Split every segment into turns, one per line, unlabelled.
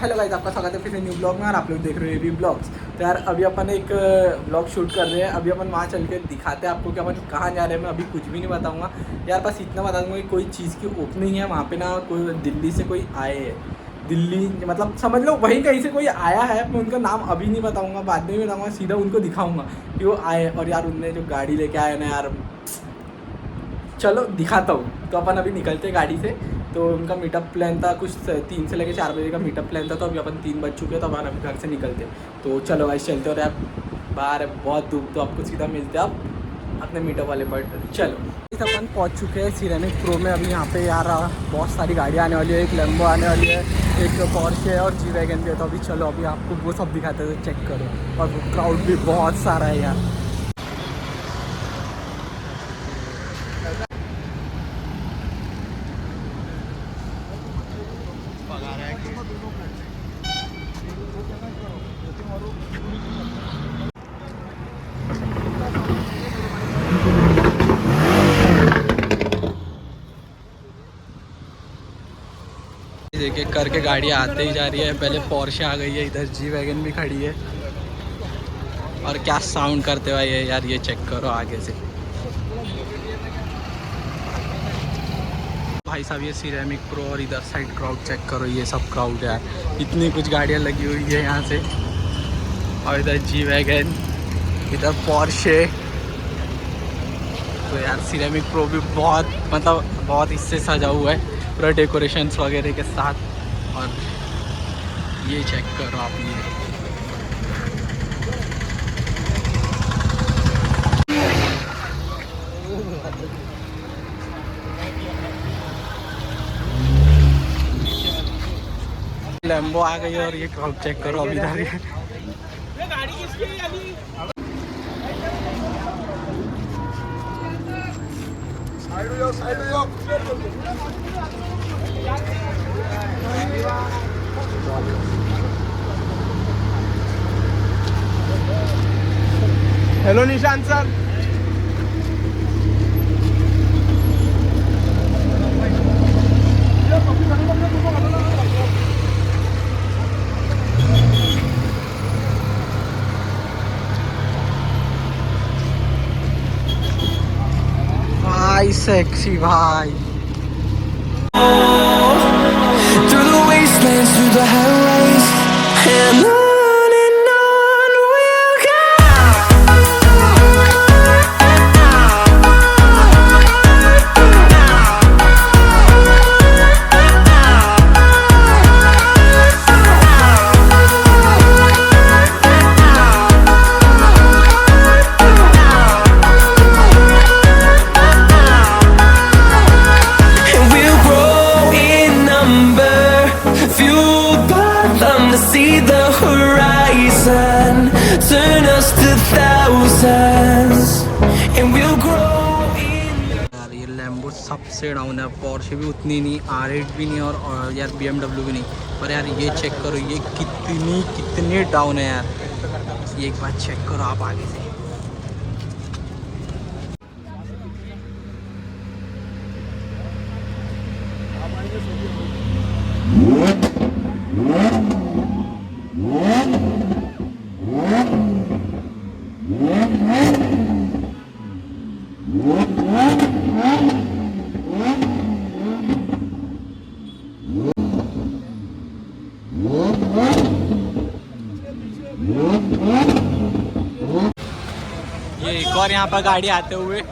Hello guys, आपका स्वागत है फिर से न्यू ब्लॉग में और आप लोग देख रहे हो ये भी ब्लॉग्स। तो यार अभी अपन एक ब्लॉग शूट कर रहे हैं। अभी अपन वहाँ चल के दिखाते हैं आपको कि अपन कहाँ जा रहे हैं। मैं अभी कुछ भी नहीं बताऊँगा यार, बस इतना बता दूँगा कि कोई चीज़ की ओपनिंग है वहाँ पे ना। कोई दिल्ली से कोई आए है, दिल्ली मतलब समझ लो वहीं कहीं से कोई आया है। मैं उनका नाम अभी नहीं बताऊँगा, बाद में बताऊँगा, सीधा उनको दिखाऊँगा कि वो आए। और यार उनने जो गाड़ी लेके आए ना यार, चलो दिखाता हूँ। तो अपन अभी निकलते गाड़ी से। तो उनका मीटअप प्लान था कुछ 3 से लेकर 4 बजे का मीटअप प्लान था। तो अभी अपन 3 बज चुके हैं, तो अपन अभी घर से निकलते। तो चलो गाइस चलते। और यार बाहर है बहुत धूप, तो आपको सीधा मिलते हैं आप अपने मीटअप वाले पॉइंट। चलो इस अपन पहुँच चुके हैं सिरेमिक प्रो में। अभी यहाँ पे यार बहुत सारी गाड़ियाँ आने वाली है। एक लैम्बो आने वाली है, एक पोर्शे है और जी वैगन भी है। तो अभी चलो अभी आपको वो सब दिखाते हैं, चेक करो। और वो क्राउड भी बहुत सारा है यार। एक एक करके गाड़ी आते ही जा रही है। पहले पोर्शे आ गई है, इधर जी वैगन भी खड़ी है। और क्या साउंड करते हुए ये यार, ये चेक करो आगे से भाई साहब। ये सिरेमिक प्रो और इधर साइड क्राउड चेक करो, ये सब क्राउड है यार। इतनी कुछ गाड़ियाँ लगी हुई है यहाँ से। और इधर जी वैगन, इधर पोर्शे। तो यार सिरेमिक प्रो भी बहुत मतलब बहुत इससे सजा हुआ है पूरा डेकोरेशंस वगैरह के साथ। और ये चेक करो आप, ये लैम्बो आ गई है। और ये क्राउड चेक करो अभी इधर है। गाड़ी किसकी है अभी?
Hello Nishant sir.
भाई सेक्सी भाई।
Through the wastelands, through the highways, and on we'll go. And we'll grow in number, fueled by them to see the horizon, turn us to thousands, and we'll grow in.
यार ये Lambo सबसे down है, Porsche भी उतनी नहीं, R8 भी नहीं और यार BMW भी नहीं। पर यार ये चेक करो, ये कितनी डाउन है यार। ये एक बार चेक करो आप आगे से। ये एक और यहाँ पर गाड़ी आते हुए।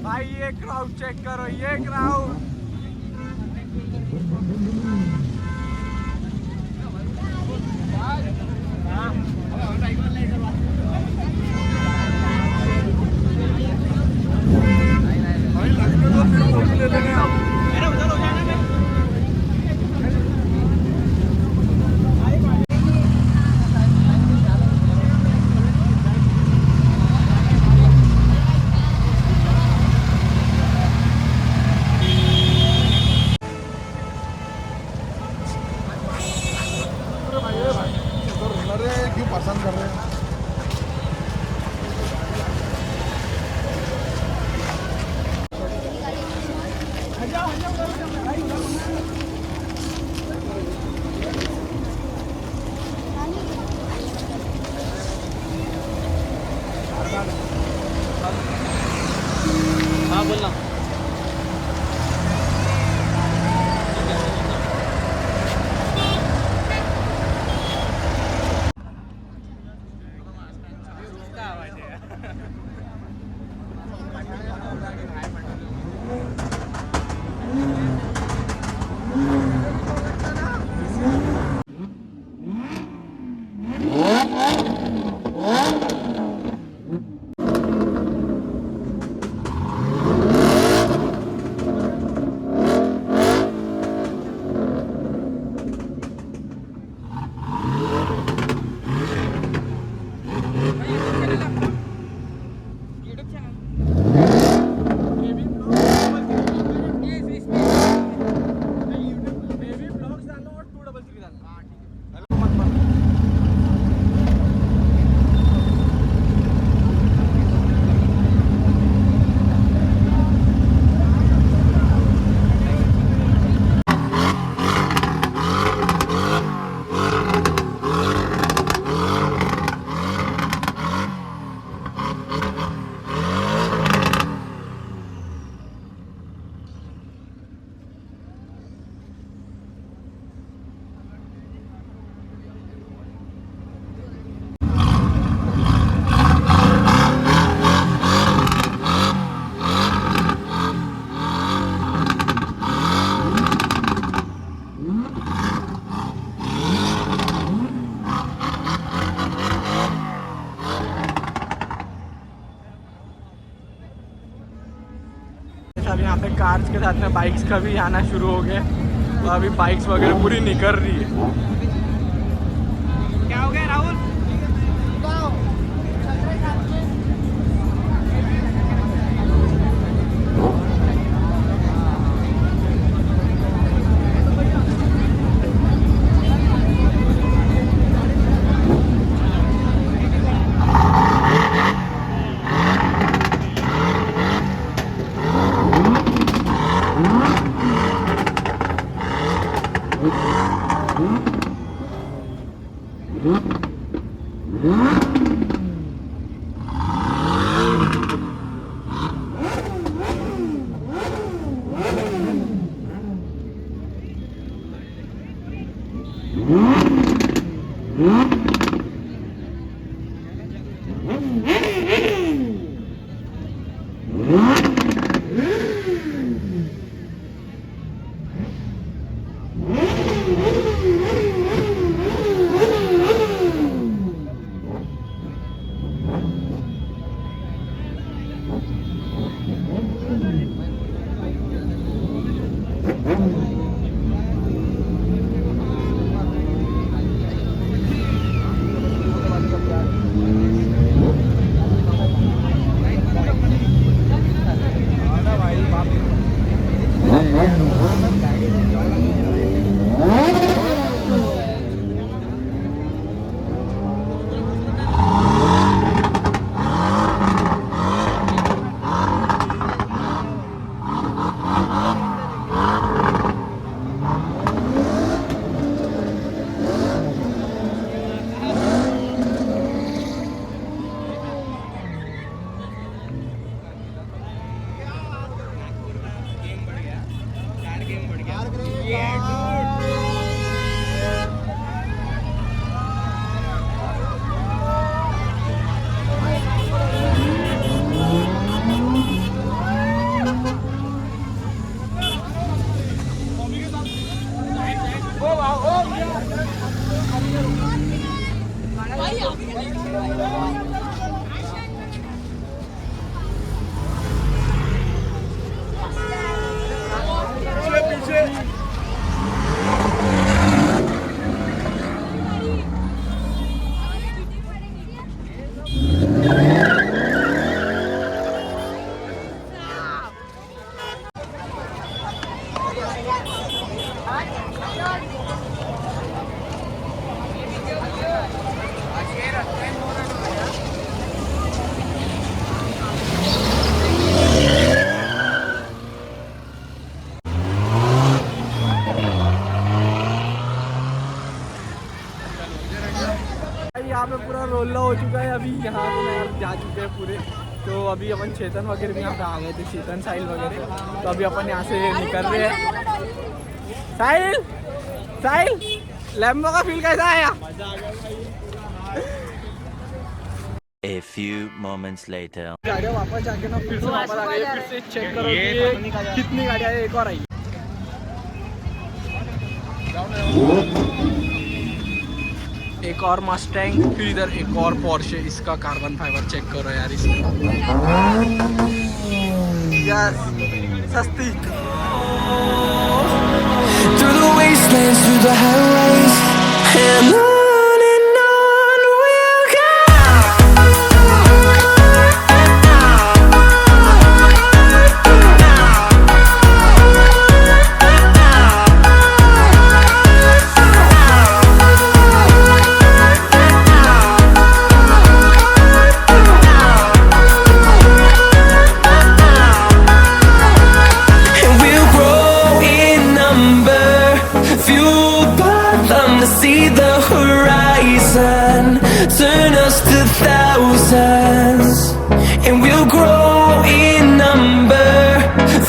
भाई ये क्राउड चेक करो, ये क्राउड। अब यहाँ पे कार्स के साथ में बाइक्स का भी आना शुरू हो गया। तो अभी बाइक्स वगैरह पूरी निकल रही है। क्या हो गया राहुल? यहाँ पे पूरा रोल्ला हो चुका है। अभी यहाँ पे जा चुके हैं पूरे। तो अभी अपन चेतन वगैरह भी यहाँ पे आ गए थे, चेतन साहिल वगैरह। तो अभी अपन यहाँ से निकल रहे हैं। साहिल साहिल लैम्बो का फील कैसा आया?
A few moments later.
गाड़ियाँ वापस जाके ना फिर से वापस आ गई, फिर से चेक करो कि कितनी गाड़ियाँ एक और आई। एक और मस्टैंग, फिर इधर एक और पोर्शे। इसका कार्बन फाइबर चेक करो यार इसमें। यस, सस्ती।
Through the wastelands, through the highways, and on we'll go. And we'll grow in number, fueled by them to see the horizon, turn us to thousands. And we'll grow in number,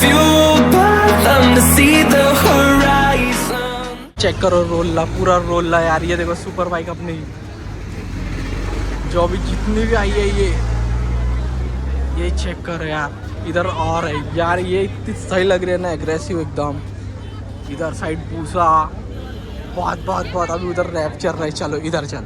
fueled by them to see the horizon.
Check करो रोल्ला, पूरा रोल्ला यार। ये देखो super bike अपनी, जो अभी जितनी भी आई है ये चेक करो यार। इधर और है यार, ये इतनी सही लग रही है ना, एग्रेसिव एकदम। इधर साइड पूसा बहुत बहुत बहुत। अभी उधर रैप चल रहा है, चलो इधर चल।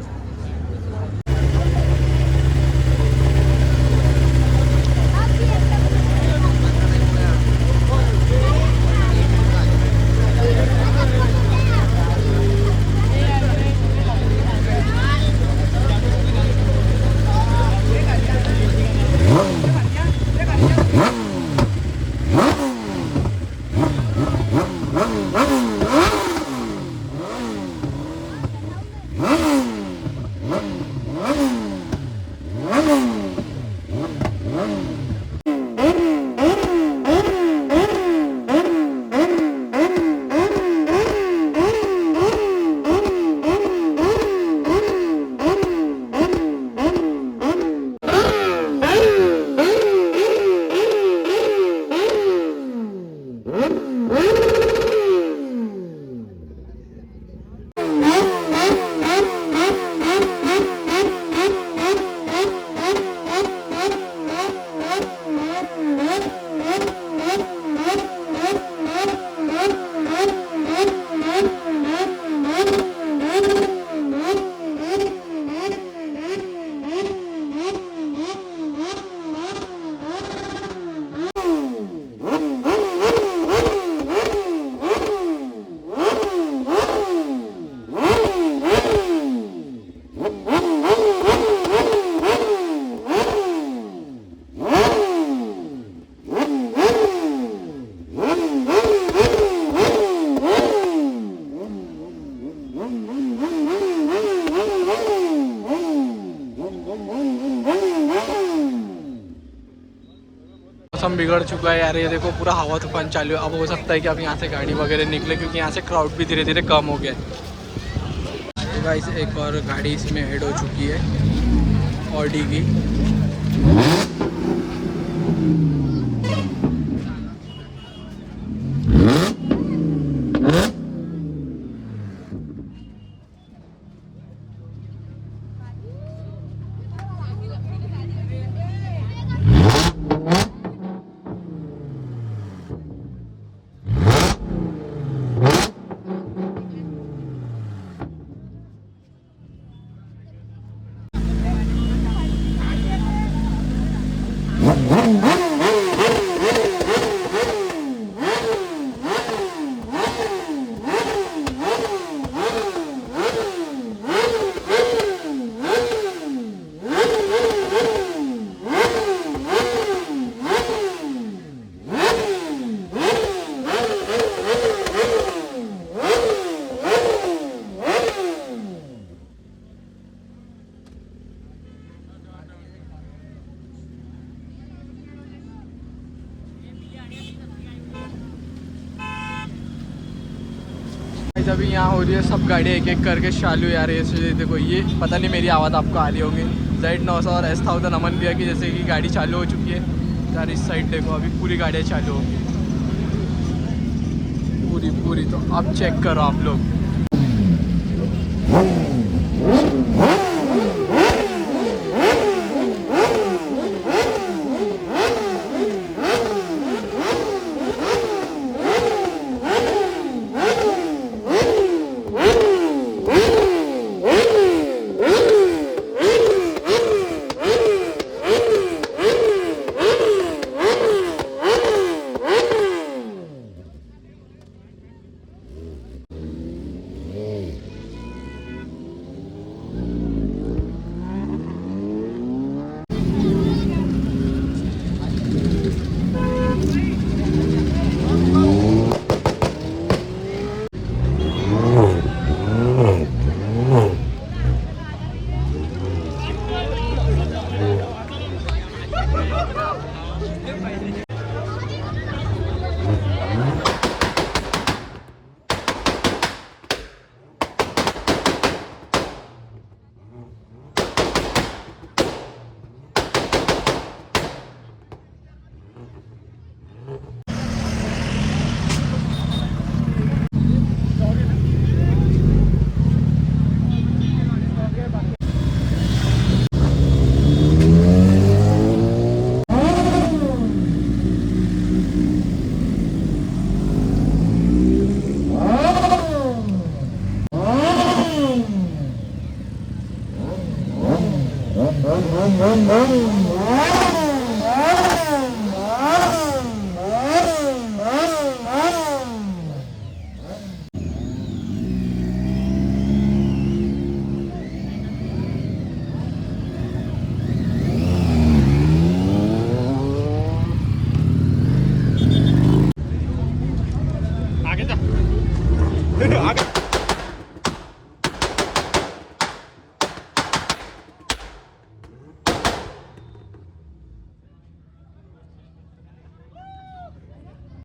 मौसम बिगड़ चुका है यार। ये देखो पूरा हवा तूफान चालू है। अब हो सकता है कि अब यहाँ से गाड़ी वगैरह निकले, क्योंकि यहाँ से क्राउड भी धीरे धीरे कम हो गया है। तो गाइस एक और गाड़ी इसमें ऐड हो चुकी है, ऑडी की। जब यहाँ हो रही है सब गाड़ी एक एक करके चालू यार। ये देखो, ये पता नहीं मेरी आवाज़ आपको आ रही होगी, Z900 और S1000 अमन भैया की जैसे कि गाड़ी चालू हो चुकी है यार। इस साइड देखो अभी पूरी गाड़ियाँ चालू होगी, पूरी। तो अब चेक करो आप लोग।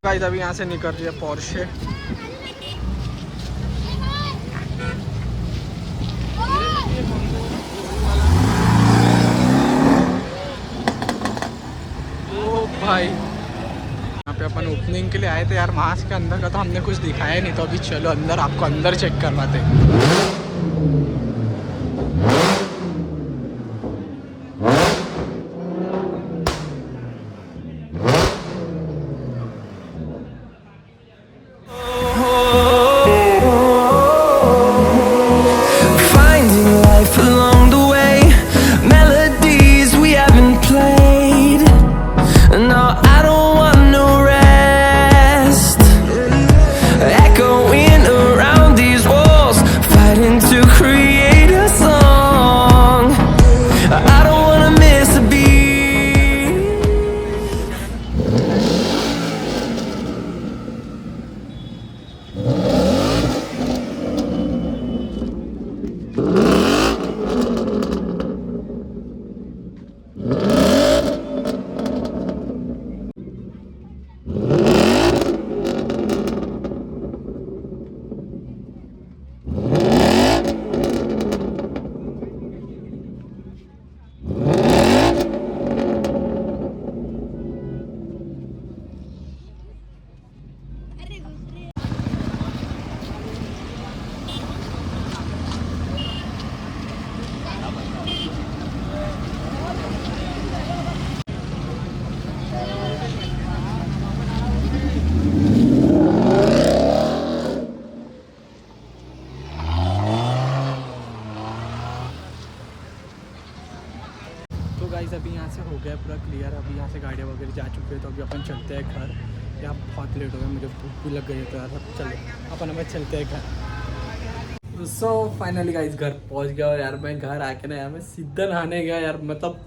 गाइस अभी यहाँ से निकल रही है पोर्शे। ओ भाई यहाँ पे अपन ओपनिंग के लिए आए थे यार। मास्क के अंदर का तो हमने कुछ दिखाया नहीं, तो अभी चलो अंदर आपको अंदर चेक करवाते हैं। गाइस अभी यहाँ से हो गया पूरा क्लियर। अभी यहाँ से गाड़ियाँ वगैरह जा चुके हैं, तो अभी अपन चलते हैं घर। यहाँ बहुत लेट हो गया, मुझे भूख भी लग गई है, तो यार चलो अपन हमें चलते हैं घर। सो फाइनली गाइस घर पहुँच गया। और यार मैं घर आके ना यार मैं सीधा नहाने गया यार। मतलब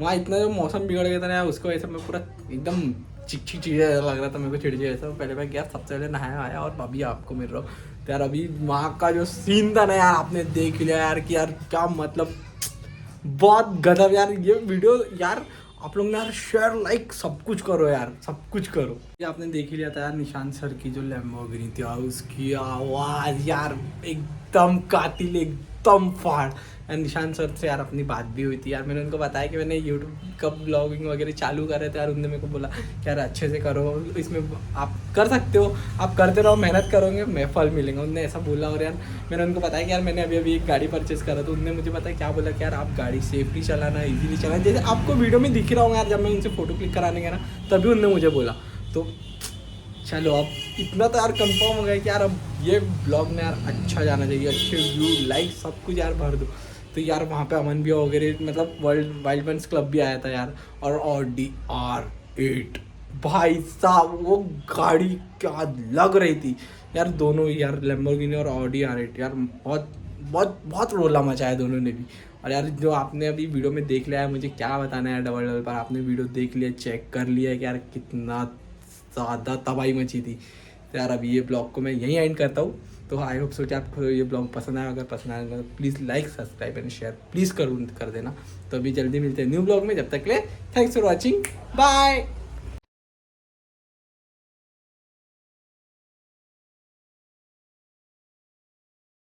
वहाँ इतना जो मौसम बिगड़ गया था ना यार, उसको वजह से मैं पूरा एकदम चिक चीज़ें लग रहा था मेरे को, चिड़चिड़ ऐसा। पहले मैं गया, सबसे पहले नहाया आया और अभी आपको मिल रहा हूँ। तो यार अभी वहाँ का जो सीन था ना यार, आपने देख लिया यार कि यार क्या मतलब बहुत गजब यार। ये वीडियो यार आप लोग ना यार शेयर लाइक सब कुछ करो यार, सब कुछ करो। ये आपने देख ही लिया था यार निशांत सर की जो लैम्बोर्गिनी थी, और उसकी आवाज़ यार एकदम कातिल, एकदम फाड़। यार निशान सर से यार अपनी बात भी हुई थी यार, मैंने उनको बताया कि मैंने यूट्यूब कब ब्लॉगिंग वगैरह चालू कर रहे थे यार, उन्होंने मेरे को बोला कि यार अच्छे से करो, इसमें आप कर सकते हो, आप करते रहो, मेहनत करोगे मैं फल मिलेंगे, उन्होंने ऐसा बोला। और यार मैंने उनको बताया कि यार मैंने अभी एक गाड़ी परचेस करा, तो उन्होंने मुझे बताया क्या बोला कि यार आप गाड़ी सेफली चलाना, ईजीली चलाना, जैसे आपको वीडियो में दिख रहा होगा यार, जब मैं उनसे फ़ोटो क्लिक कराने गया ना तभी उन्होंने मुझे बोला। तो चलो अब इतना तो यार कंफर्म हो गया कि यार अब ये ब्लॉग में यार अच्छा जाना चाहिए, अच्छे व्यू लाइक सब कुछ यार भर दो। तो यार वहाँ पे अमन भी वगैरह मतलब वर्ल्ड वाइल्ड वंस क्लब भी आया था यार, और Audi R8 भाई साहब वो गाड़ी क्या लग रही थी यार, दोनों यार Lamborghini और Audi R8 यार बहुत बहुत बहुत रोला मचाया दोनों ने भी। और यार जो आपने अभी वीडियो में देख लिया है, मुझे क्या बताना है डबल डबल पर, आपने वीडियो देख लिया, चेक कर लिया है कि यार कितना ज़्यादा तबाही मची थी। तो यार अभी ये ब्लॉग को मैं यहीं एंड करता हूँ। तो आई होप सो कि आपको ये ब्लॉग पसंद आया, अगर पसंद आया तो please like subscribe and share please कर देना। तो अभी जल्दी मिलते हैं न्यू ब्लॉग में, जब तक के लिए थैंक्स फॉर वॉचिंग, बाय।